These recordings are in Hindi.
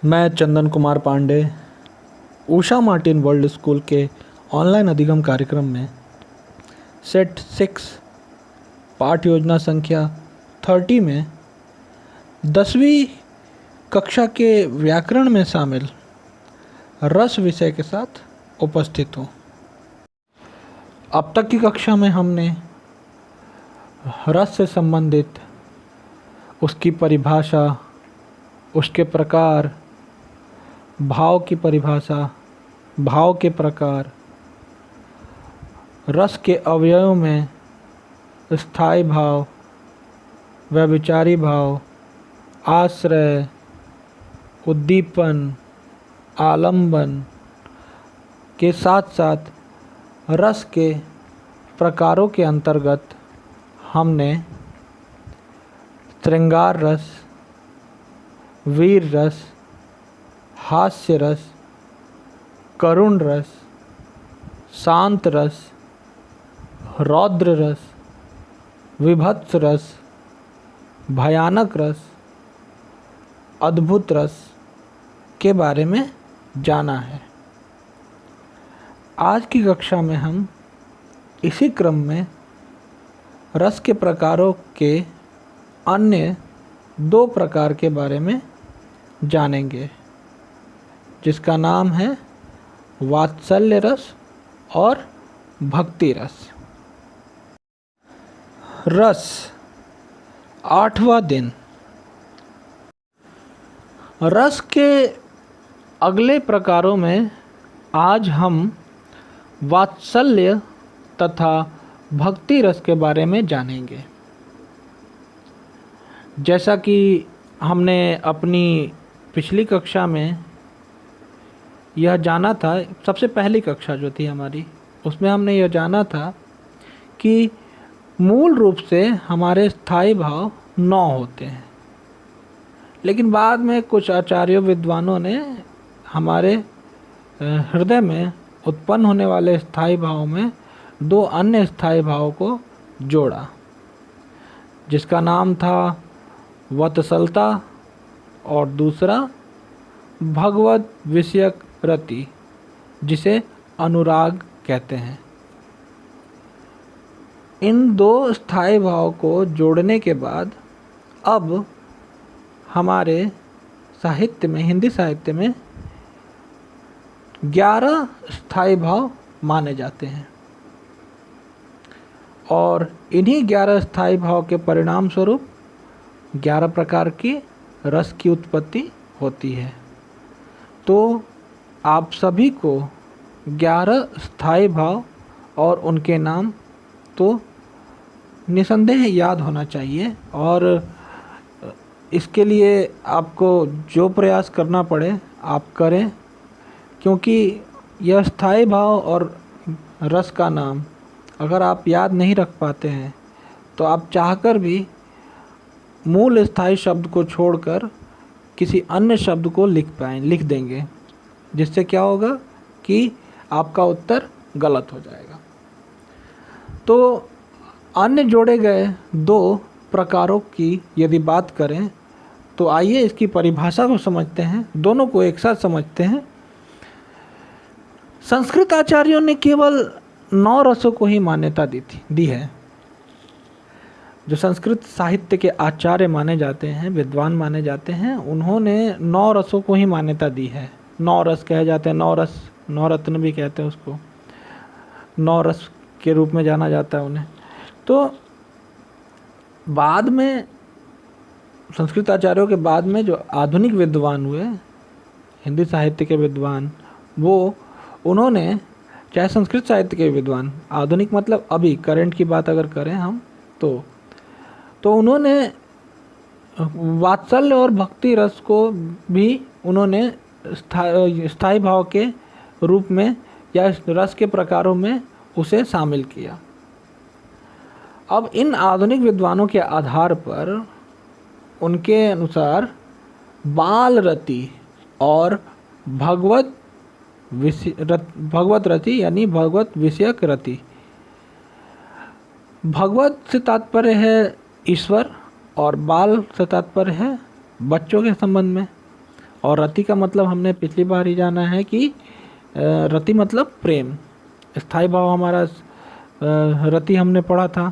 मैं Chandan Kumar Pandey Usha Martin world school के ऑनलाइन अधिगम कार्यक्रम में सेट 6 पाठ योजना संख्या 30 में 10वीं कक्षा के व्याकरण में शामिल रस विषय के साथ उपस्थित हूँ। अब तक की कक्षा में हमने रस से संबंधित उसकी परिभाषा, उसके प्रकार, भाव की परिभाषा, भाव के प्रकार, रस के अवयव में स्थायी भाव, व्यभिचारी भाव, आश्रय, उद्दीपन, आलंबन के साथ साथ रस के प्रकारों के अंतर्गत हमने श्रृंगार रस, वीर रस, हास्य रस, करुण रस, शांत रस, रौद्र रस, विभत्स रस, भयानक रस, अद्भुत रस के बारे में जाना है। आज की कक्षा में हम इसी क्रम में रस के प्रकारों के अन्य 2 प्रकार के बारे में जानेंगे, जिसका नाम है वात्सल्य रस और भक्ति रस। रस 8वां दिन। रस के अगले प्रकारों में आज हम वात्सल्य तथा भक्ति रस के बारे में जानेंगे। जैसा कि हमने अपनी पिछली कक्षा में यह जाना था, सबसे पहली कक्षा जो थी हमारी, उसमें हमने यह जाना था कि मूल रूप से हमारे स्थायी भाव 9 होते हैं, लेकिन बाद में कुछ आचार्यों विद्वानों ने हमारे हृदय में उत्पन्न होने वाले स्थायी भाव में 2 अन्य स्थायी भावों को जोड़ा, जिसका नाम था वत्सलता और दूसरा भगवत विषयक रति, जिसे अनुराग कहते हैं। इन 2 स्थायी भाव को जोड़ने के बाद अब हमारे साहित्य में, हिंदी साहित्य में 11 स्थायी भाव माने जाते हैं और इन्हीं 11 स्थायी भाव के परिणाम स्वरूप 11 प्रकार की रस की उत्पत्ति होती है। तो आप सभी को 11 स्थायी भाव और उनके नाम तो निसंदेह याद होना चाहिए, और इसके लिए आपको जो प्रयास करना पड़े आप करें, क्योंकि यह स्थायी भाव और रस का नाम अगर आप याद नहीं रख पाते हैं तो आप चाहकर भी मूल स्थायी शब्द को छोड़कर किसी अन्य शब्द को लिख देंगे, जिससे क्या होगा कि आपका उत्तर गलत हो जाएगा। तो अन्य जोड़े गए 2 प्रकारों की यदि बात करें तो आइए इसकी परिभाषा को समझते हैं, दोनों को एक साथ समझते हैं। संस्कृत आचार्यों ने केवल 9 रसों को ही मान्यता दी है। जो संस्कृत साहित्य के आचार्य माने जाते हैं, विद्वान माने जाते हैं, उन्होंने 9 रसों को ही मान्यता दी है। 9 रस कहे जाते हैं, 9 रस, 9 रत्न भी कहते हैं उसको, 9 रस के रूप में जाना जाता है उन्हें। तो बाद में संस्कृत आचार्यों के बाद में जो आधुनिक विद्वान हुए, हिंदी साहित्य के विद्वान, वो उन्होंने, चाहे संस्कृत साहित्य के विद्वान, आधुनिक मतलब अभी करंट की बात अगर करें हम तो उन्होंने वात्सल्य और भक्ति रस को भी उन्होंने स्थायी भाव के रूप में या रस के प्रकारों में उसे शामिल किया। अब इन आधुनिक विद्वानों के आधार पर उनके अनुसार बाल रति और भगवत रति यानी भगवत विषयक रति, भगवत से तात्पर्य है ईश्वर और बाल से तात्पर्य है बच्चों के संबंध में, और रति का मतलब हमने पिछली बार ही जाना है कि रति मतलब प्रेम। स्थाई भाव हमारा रति हमने पढ़ा था,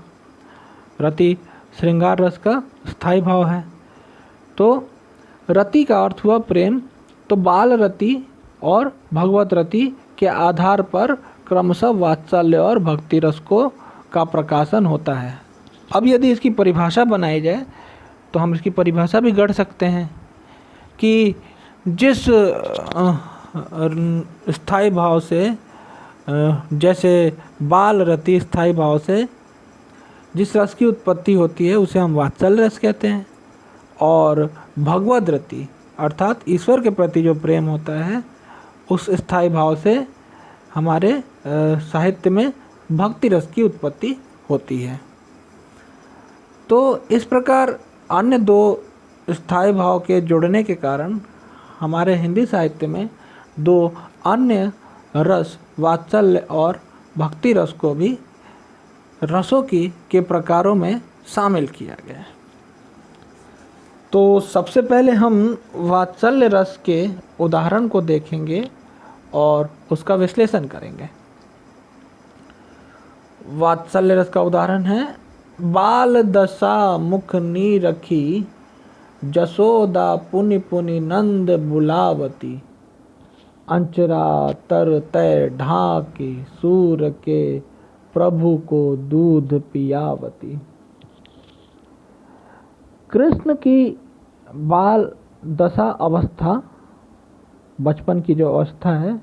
रति श्रृंगार रस का स्थाई भाव है। तो रति का अर्थ हुआ प्रेम। तो बाल रति और भगवत रति के आधार पर क्रमशः वात्सल्य और भक्ति रस को का प्रकाशन होता है। अब यदि इसकी परिभाषा बनाई जाए तो हम इसकी परिभाषा भी गढ़ सकते हैं कि जिस स्थाई भाव से, जैसे बाल रति स्थाई भाव से जिस रस की उत्पत्ति होती है उसे हम वात्सल्य रस कहते हैं, और भगवद रति अर्थात ईश्वर के प्रति जो प्रेम होता है उस स्थाई भाव से हमारे साहित्य में भक्ति रस की उत्पत्ति होती है। तो इस प्रकार अन्य दो स्थाई भाव के जुड़ने के कारण हमारे हिंदी साहित्य में दो अन्य रस वात्सल्य और भक्ति रस को भी रसों के प्रकारों में शामिल किया गया है। तो सबसे पहले हम वात्सल्य रस के उदाहरण को देखेंगे और उसका विश्लेषण करेंगे। वात्सल्य रस का उदाहरण है, बाल दशा मुख नी रखी, जसोदा पुनि पुनि नंद बुलावती, अंचरा तर तय ढाकी, सूर के प्रभु को दूध पियावती। कृष्ण की बाल दशा अवस्था, बचपन की जो अवस्था है,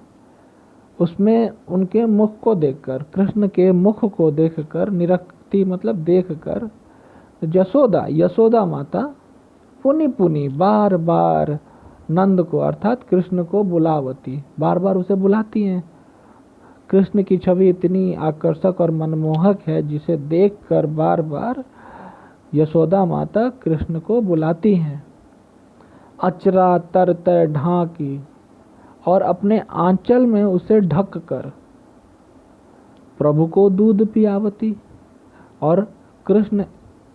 उसमें उनके मुख को देखकर, कृष्ण के मुख को देखकर, निरक्ति मतलब देखकर, यशोदा माता पुनि पुनि बार बार नंद को अर्थात कृष्ण को बुलावती, बार बार उसे बुलाती हैं। कृष्ण की छवि इतनी आकर्षक और मनमोहक है जिसे देखकर बार बार यशोदा माता कृष्ण को बुलाती हैं। अचरा तर तय ढाकी, और अपने आंचल में उसे ढक कर प्रभु को दूध पियावती, और कृष्ण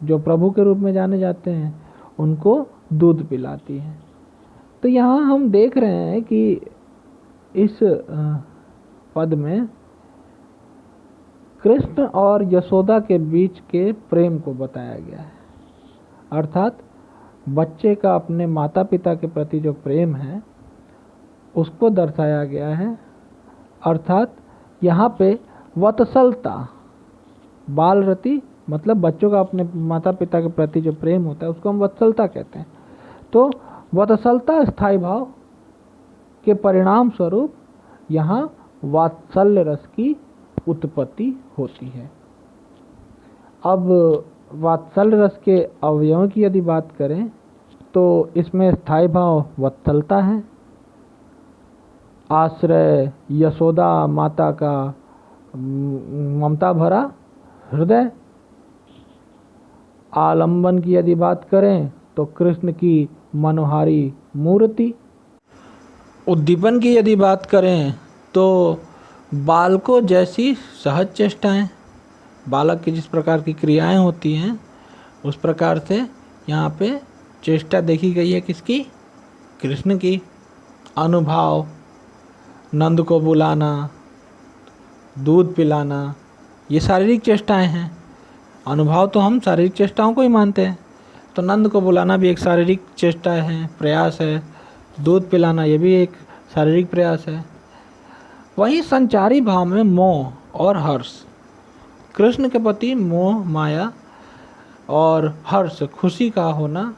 जो प्रभु के रूप में जाने जाते हैं उनको दूध पिलाती हैं। तो यहाँ हम देख रहे हैं कि इस पद में कृष्ण और यशोदा के बीच के प्रेम को बताया गया है, अर्थात बच्चे का अपने माता पिता के प्रति जो प्रेम है उसको दर्शाया गया है। अर्थात यहाँ पे वत्सलता, बाल रति मतलब बच्चों का अपने माता पिता के प्रति जो प्रेम होता है उसको हम वत्सलता कहते हैं। तो वत्सलता स्थाई भाव के परिणाम स्वरूप यहाँ वात्सल्य रस की उत्पत्ति होती है। अब वात्सल्य रस के अवयवों की यदि बात करें तो इसमें स्थाई भाव वत्सलता है, आश्रय यशोदा माता का ममता भरा हृदय, आलंबन की यदि बात करें तो कृष्ण की मनोहारी मूर्ति, उद्दीपन की यदि बात करें तो बालकों जैसी सहज चेष्टाएं, बालक की जिस प्रकार की क्रियाएं होती हैं उस प्रकार से यहाँ पे चेष्टा देखी गई है किसकी, कृष्ण की। अनुभाव, नंद को बुलाना, दूध पिलाना, ये शारीरिक चेष्टाएं हैं। अनुभाव तो हम शारीरिक चेष्टाओं को ही मानते हैं, तो नंद को बुलाना भी एक शारीरिक चेष्टा है, प्रयास है। दूध पिलाना ये भी एक शारीरिक प्रयास है। वहीं संचारी भाव में मोह और हर्ष, कृष्ण के प्रति मोह माया और हर्ष खुशी का होना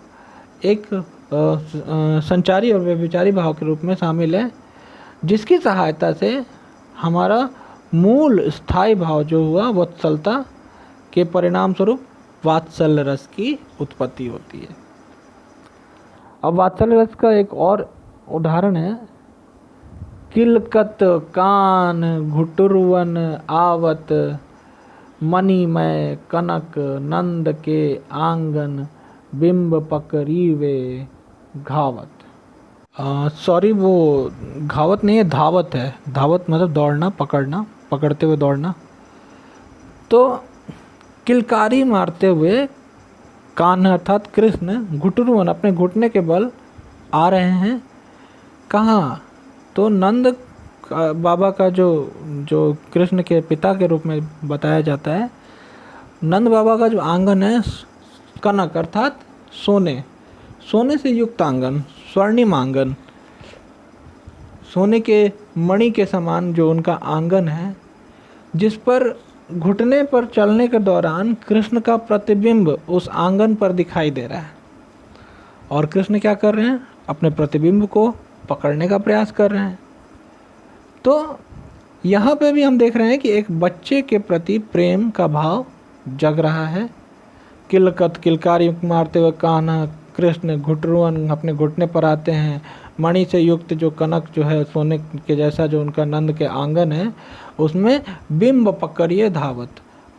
एक संचारी और व्यभिचारी भाव के रूप में शामिल है, जिसकी सहायता से हमारा मूल स्थाई भाव जो हुआ वत्सलता के परिणाम स्वरूप वात्सल्य रस की उत्पत्ति होती है। अब वात्सल्य रस का एक और उदाहरण है, किलकत कान घुटुरवन आवत, मणिमय कनक नंद के आंगन, बिंब पकड़ीवे घावत। सॉरी, वो घावत नहीं है, धावत है। धावत मतलब दौड़ना, पकड़ना, पकड़ते हुए दौड़ना। तो किलकारी मारते हुए कान अर्थात कृष्ण घुटुरवन अपने घुटने के बल आ रहे हैं कहाँ? तो नंद बाबा का जो जो कृष्ण के पिता के रूप में बताया जाता है, नंद बाबा का जो आंगन है कनक अर्थात सोने, सोने से युक्त आंगन, स्वर्णिम आंगन, सोने के मणि के समान जो उनका आंगन है, जिस पर घुटने पर चलने के दौरान कृष्ण का प्रतिबिंब उस आंगन पर दिखाई दे रहा है। और कृष्ण क्या कर रहे हैं? अपने प्रतिबिंब को पकड़ने का प्रयास कर रहे हैं। तो यहाँ पे भी हम देख रहे हैं कि एक बच्चे के प्रति प्रेम का भाव जग रहा है। किलकत किलकारी मारते हुए कान्हा कृष्ण घुटरुअन अपने घुटने पर आते हैं। मणि से युक्त जो कनक जो है सोने के जैसा जो उनका नंद के आंगन है, उसमें बिंब पकड़िए धावत,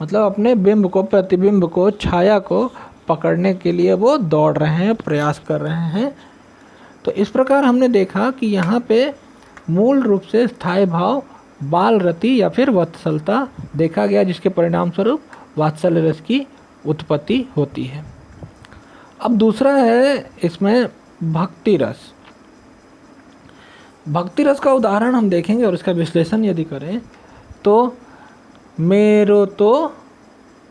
मतलब अपने बिंब को, प्रतिबिंब को, छाया को पकड़ने के लिए वो दौड़ रहे हैं, प्रयास कर रहे हैं। तो इस प्रकार हमने देखा कि यहाँ पे मूल रूप से स्थायी भाव बाल रति या फिर वत्सलता देखा गया, जिसके परिणाम स्वरूप वात्सल्य रस की उत्पत्ति होती है। अब दूसरा है इसमें भक्ति रस। भक्ति रस का उदाहरण हम देखेंगे और इसका विश्लेषण यदि करें तो मेरो तो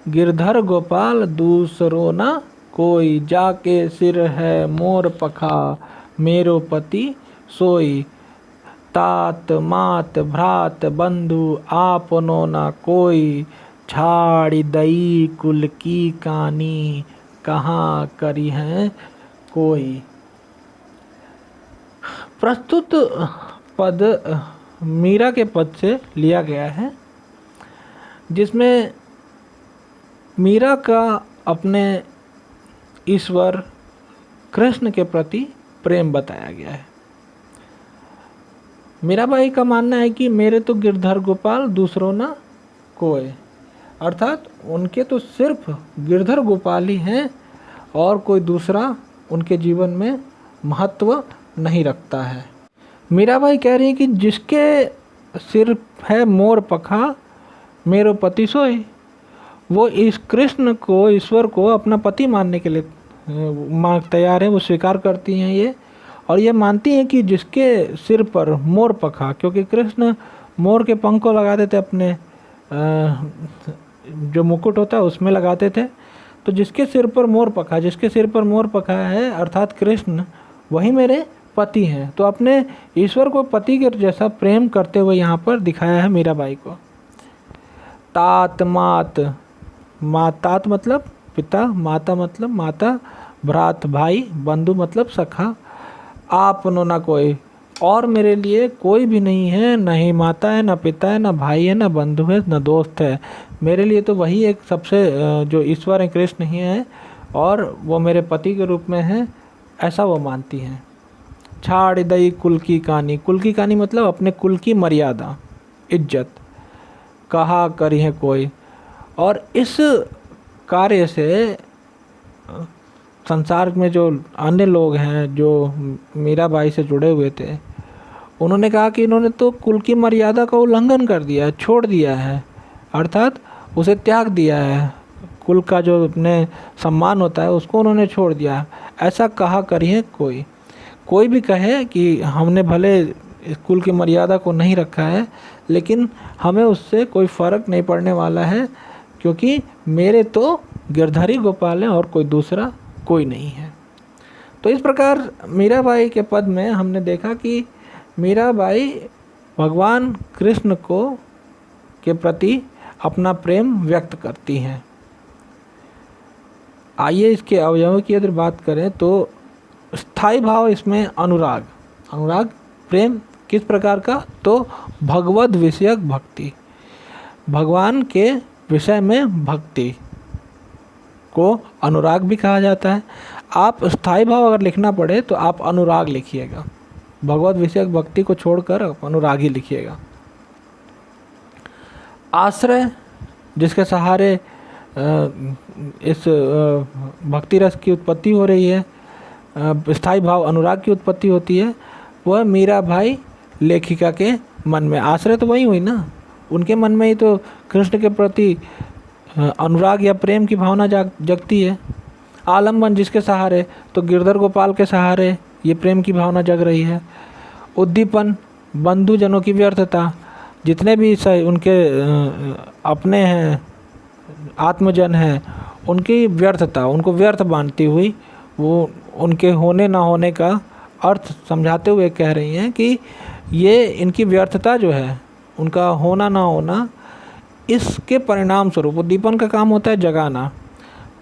गिरधर गोपाल दूसरो न कोई, जाके सिर है मोर पखा मेरो पति सोई, तात मात भ्रात बंधु आपनो न कोई, छाड़ी दई कुल की कानी कहाँ करी है कोई। प्रस्तुत पद मीरा के पद से लिया गया है, जिसमें मीरा का अपने ईश्वर कृष्ण के प्रति प्रेम बताया गया है। मीराबाई का मानना है कि मेरे तो गिरधर गोपाल दूसरों ना कोई, अर्थात उनके तो सिर्फ गिरधर गोपाल ही हैं और कोई दूसरा उनके जीवन में महत्व नहीं रखता है। मीराबाई कह रही है कि जिसके सिर है मोर पखा मेरो पति सोए, वो इस कृष्ण को, ईश्वर को अपना पति मानने के लिए तैयार है, वो स्वीकार करती हैं ये, और ये मानती हैं कि जिसके सिर पर मोर पखा, क्योंकि कृष्ण मोर के पंख को लगाते थे, अपने जो मुकुट होता है उसमें लगाते थे, तो जिसके सिर पर मोर पखा, जिसके सिर पर मोर पखा है अर्थात कृष्ण, वही मेरे पति हैं। तो अपने ईश्वर को पति के जैसा प्रेम करते हुए यहाँ पर दिखाया है मीराबाई को। तात मात, तात मतलब पिता, माता मतलब माता, भ्रात भाई, बंधु मतलब सखा, आपनो ना कोई, और मेरे लिए कोई भी नहीं है, न ही माता है, न पिता है, न भाई है, न बंधु है, न दोस्त है। मेरे लिए तो वही एक सबसे जो ईश्वर है कृष्ण ही है और वो मेरे पति के रूप में है, ऐसा वो मानती हैं। छाड़ दई कुल की कहानी, कुल की कहानी मतलब अपने कुल की मर्यादा, इज्जत, कहा करी है कोई। और इस कार्य से संसार में जो अन्य लोग हैं जो मीराबाई से जुड़े हुए थे, उन्होंने कहा कि इन्होंने तो कुल की मर्यादा का उल्लंघन कर दिया है, छोड़ दिया है, अर्थात उसे त्याग दिया है, कुल का जो अपने सम्मान होता है उसको उन्होंने छोड़ दिया। ऐसा कहा करिए कोई भी कहे कि हमने भले कुल की मर्यादा को नहीं रखा है, लेकिन हमें उससे कोई फ़र्क नहीं पड़ने वाला है, क्योंकि मेरे तो गिरधारी गोपाल हैं और कोई दूसरा कोई नहीं है। तो इस प्रकार मीराबाई के पद में हमने देखा कि मीराबाई भगवान कृष्ण को के प्रति अपना प्रेम व्यक्त करती हैं। आइए इसके अवयवों की यदि बात करें तो स्थायी भाव इसमें अनुराग, प्रेम किस प्रकार का, तो भगवद विषयक भक्ति, भगवान के विषय में भक्ति को अनुराग भी कहा जाता है। आप स्थायी भाव अगर लिखना पड़े तो आप अनुराग लिखिएगा, भगवद विषयक भक्ति को छोड़कर आप अनुराग ही लिखिएगा। आश्रय, जिसके सहारे इस भक्ति रस की उत्पत्ति हो रही है, स्थायी भाव अनुराग की उत्पत्ति होती है, वह मीराबाई लेखिका के मन में, आश्रय तो वही हुई ना, उनके मन में ही तो कृष्ण के प्रति अनुराग या प्रेम की भावना जगती है। आलम्बन, जिसके सहारे, तो गिरधर गोपाल के सहारे ये प्रेम की भावना जग रही है। उद्दीपन, बंधुजनों की व्यर्थता, जितने भी उनके अपने हैं, आत्मजन हैं, उनकी व्यर्थता, उनको व्यर्थ मानती हुई वो उनके होने ना होने का अर्थ समझाते हुए कह रही हैं कि ये इनकी व्यर्थता जो है, उनका होना ना होना, इसके परिणाम स्वरूप उद्दीपन का काम होता है जगाना,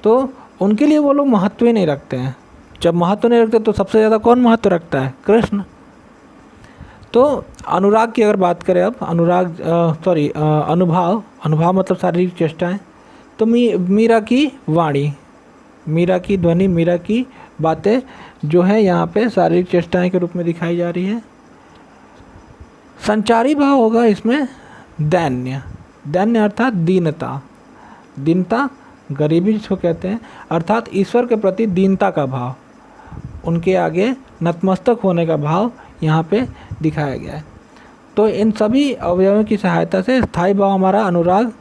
तो उनके लिए वो लोग महत्व ही नहीं रखते हैं। जब महत्व नहीं रखते तो सबसे ज़्यादा कौन महत्व रखता है? कृष्ण। तो अनुराग की अगर बात करें अब, अनुभाव, अनुभाव मतलब शारीरिक चेष्टाएं। तो मीरा की वाणी, मीरा की ध्वनि, मीरा की बातें जो है यहाँ पे शारीरिक चेष्टाएं के रूप में दिखाई जा रही है। संचारी भाव होगा इसमें दैन्य, दैन्य अर्थात दीनता, दीनता गरीबी जिसको कहते हैं, अर्थात ईश्वर के प्रति दीनता का भाव, उनके आगे नतमस्तक होने का भाव यहाँ पे दिखाया गया है। तो इन सभी अवयवों की सहायता से स्थायी भाव हमारा अनुराग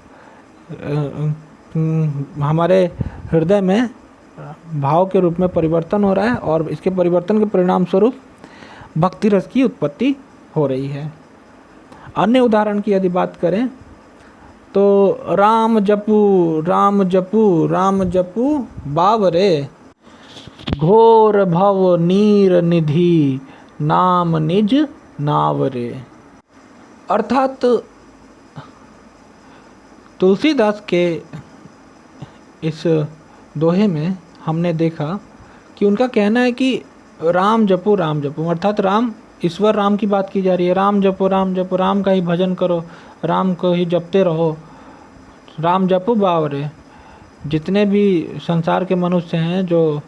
हमारे हृदय में भाव के रूप में परिवर्तन हो रहा है, और इसके परिवर्तन के परिणाम स्वरूप भक्ति रस की उत्पत्ति हो रही है। अन्य उदाहरण की यदि बात करें तो राम जपू राम जपू राम जपू बावरे, घोर भव नीर निधि नाम निज नावरे। अर्थात तुलसीदास के इस दोहे में हमने देखा कि उनका कहना है कि राम जपो राम जपो, अर्थात राम, ईश्वर राम की बात की जा रही है। राम जपो राम जपो, राम का ही भजन करो, राम को ही जपते रहो, राम जपो बावरे। जितने भी संसार के मनुष्य हैं जो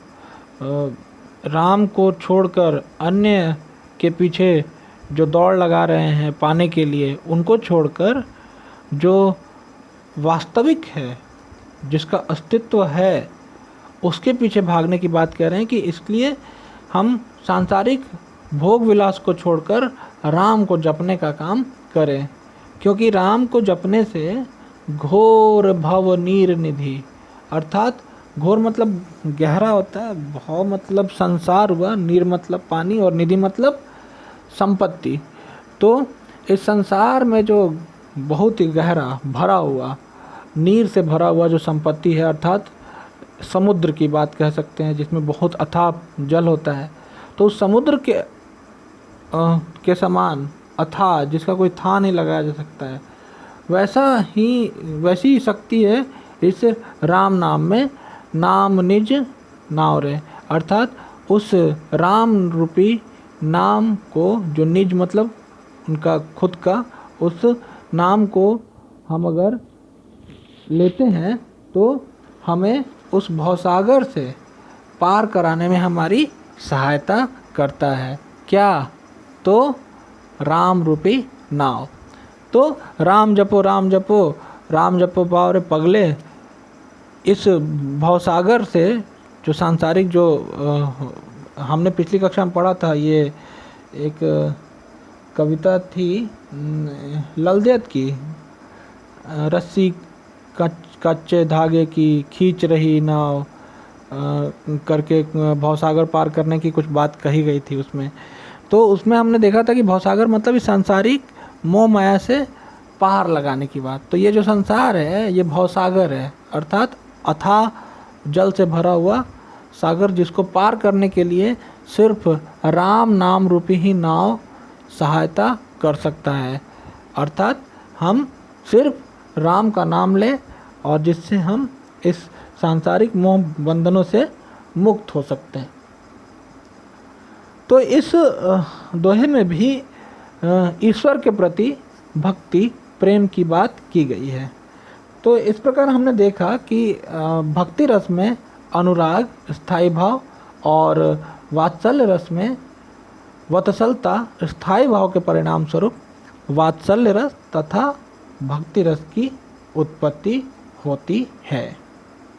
राम को छोड़कर अन्य के पीछे जो दौड़ लगा रहे हैं पाने के लिए, उनको छोड़कर जो वास्तविक है, जिसका अस्तित्व है, उसके पीछे भागने की बात कह रहे हैं कि इसलिए हम सांसारिक भोग विलास को छोड़कर राम को जपने का काम करें, क्योंकि राम को जपने से घोर भव नीर निधि, अर्थात घोर मतलब गहरा होता है, भव मतलब संसार हुआ, नीर मतलब पानी, और निधि मतलब संपत्ति। तो इस संसार में जो बहुत ही गहरा भरा हुआ, नीर से भरा हुआ जो संपत्ति है, अर्थात समुद्र की बात कह सकते हैं, जिसमें बहुत अथाह जल होता है, तो उस समुद्र के समान अथाह, जिसका कोई था नहीं लगाया जा सकता है, वैसी ही शक्ति है इस राम नाम में, नाम निज नावरे, अर्थात उस राम रूपी नाम को, जो निज मतलब उनका खुद का, उस नाम को हम अगर लेते हैं तो हमें उस भवसागर से पार कराने में हमारी सहायता करता है। क्या? तो राम रूपी नाव। तो राम जपो राम जपो राम जपो बावरे पगले, इस भवसागर से, जो सांसारिक, जो हमने पिछली कक्षा में पढ़ा था, ये एक कविता थी ललदेत की, रस्सी कच्चे धागे की खींच रही नाव करके भवसागर पार करने की कुछ बात कही गई थी उसमें। तो उसमें हमने देखा था कि भवसागर मतलब इस सांसारिक मोह माया से पार लगाने की बात। तो ये जो संसार है ये भवसागर है, अर्थात अथाह जल से भरा हुआ सागर, जिसको पार करने के लिए सिर्फ राम नाम रूपी ही नाव सहायता कर सकता है। अर्थात हम सिर्फ राम का नाम लें और जिससे हम इस सांसारिक मोह बंधनों से मुक्त हो सकते हैं। तो इस दोहे में भी ईश्वर के प्रति भक्ति प्रेम की बात की गई है। तो इस प्रकार हमने देखा कि भक्ति रस में अनुराग, स्थायी भाव, और वात्सल्य रस में वत्सलता, स्थायी भाव के परिणाम स्वरूप वात्सल्य रस तथा भक्ति रस की उत्पत्ति होती है।